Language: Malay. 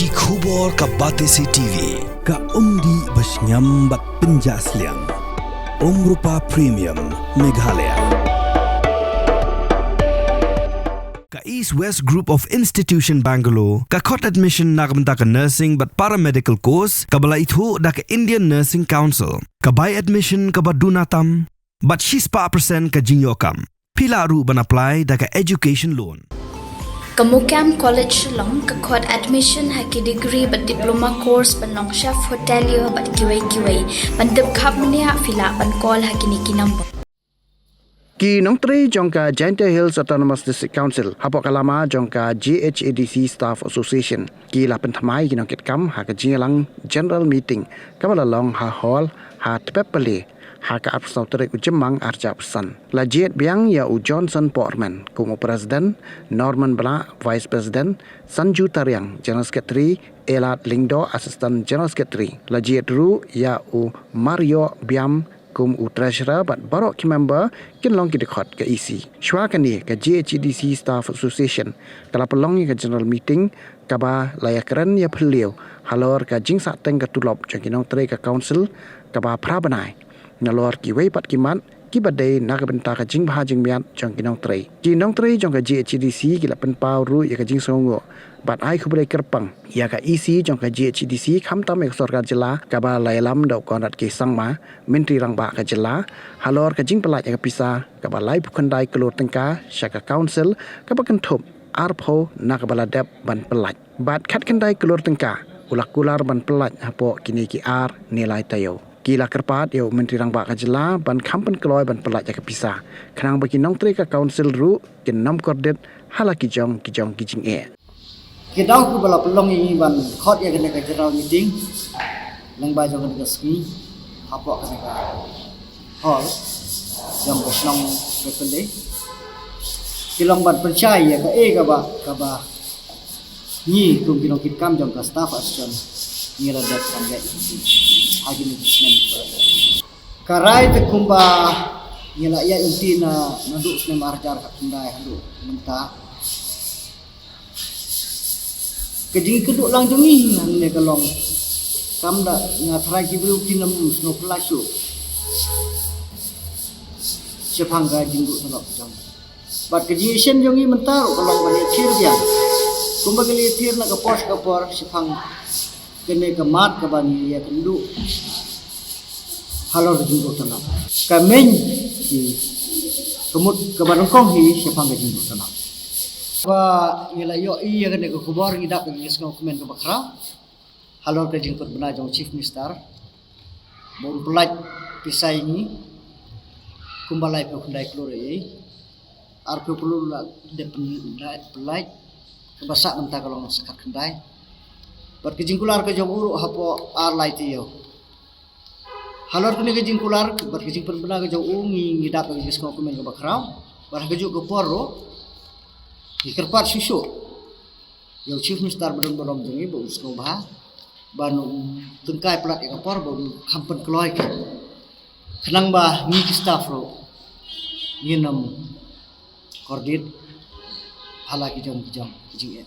Ki khubor ka Batesi TV. Ka umdi basnyam bat penjaslian. Rupa Premium Meghalaya. Ka East West Group of Institution Bangalore. Ka khot admission nagamta ka nursing but paramedical course. Ka bala ithu da ka Indian Nursing Council. Ka buy admission ka badunatam. But she's pa percent ka jinyokam. Pila ru ban apply da ka education loan. Kamukam College Long kakot admission haki degree but diploma course panong chef hotelier but kiway pandep kapmania fila pan call haki niki number. Ki Nongtrei jongka Giant Hills Autonomous District Council hapok kalama jongka Jhadc Staff Association ki la penthamai ki nongket kam ha ka jingalang general meeting kabala long ha hall ha tepepale ha ka apsautere ku jemang arja pesan la Jhadc biang ya u Johnson Portman kumu president Norman Bhah vice president Sanju Tariang general secretary Elat Lingdo assistant general secretary la Jhadc ru ya u Mario Biam kum u treasurer but barok ki member kin long ki dekhot ke EC shwa kani ke Jhadc Staff Association kala pelong ke general meeting kaba layakran ya phliu halor ka jing sa teng ka Tulop jong ki Nongtrei ka council kaba Bnai nalor ki wei pat ki man ki badai nak benta ka jing Bhah jing miat jong ki Nongtrei jong ka Jhadc ki la pen pau ru ya ka jing songo bat ai khubre kerpang ya ka EC jong ka Jhadc kham tam ek Sorkar jela ka ba lailam dau konat ke sangma menteri rangba ka jela halor ka jing Pyllait ya ka pisa ka ba lai phukandai kelur tengka syaka council ka ba kenthop arpho nak bala dep ban Pyllait bat khat kandai kelur tengka ulak kular ban Pyllait hapo kini ki ar nilai tayo Kila Kyrpad yo menteri rangba ka jela ban kampen keloi ban Pyllait ya ka pisa khnang bagi Nongtrei ka council ru kin nam kordet halaki jong ki jing e Kita aku bala pelong ini ban khot ya kena ka general meeting nang ba jong ka ski apa ka ka hall yang bosnong repende kilong ban percaya ka ka ba ni kum kinong kitkam jong ka staff assistant ni la dak kan ga agi ni snem karai te kumba ni la ya inti na nanduk snem arjar ka tindai handu menta kejing keduk lang jungi ne kalong kam da ngatrai ki bru kinam sno plashu sepang ga jinggu salok jang bat kejing sen jungi mentar kalong ba thir dia kumba kali thir na ka por sepang kene ka mat ka bani ya kendu halor jinggu tanam kamen ki kemut ka banongkong hi sepang ga jinggu tanam ba ila yo iya kan ko kubor ngidap ng isno komen ko bakra halor ka jingkot Bnai jong chief minister bon Pyllait pisai ni kumbalai ko kundai klore ar ko perlu de Pyllait ke basak menta kalau sekat kendai bar ke jingkular ke jong uru hapo ar lai tiyo halor kene ke jingkular bar ke jing Bnai ke jong ungi ngidap ng isno komen ko bakra bar ke ju ko porro Kyrpad susu, yang chief minister berong jengi bu usko Bhah, banu tengkai pelat yang kapor bu kampen keluar ke, kenang bah ni staff ro, ni nam kordit, halaki jam kijing.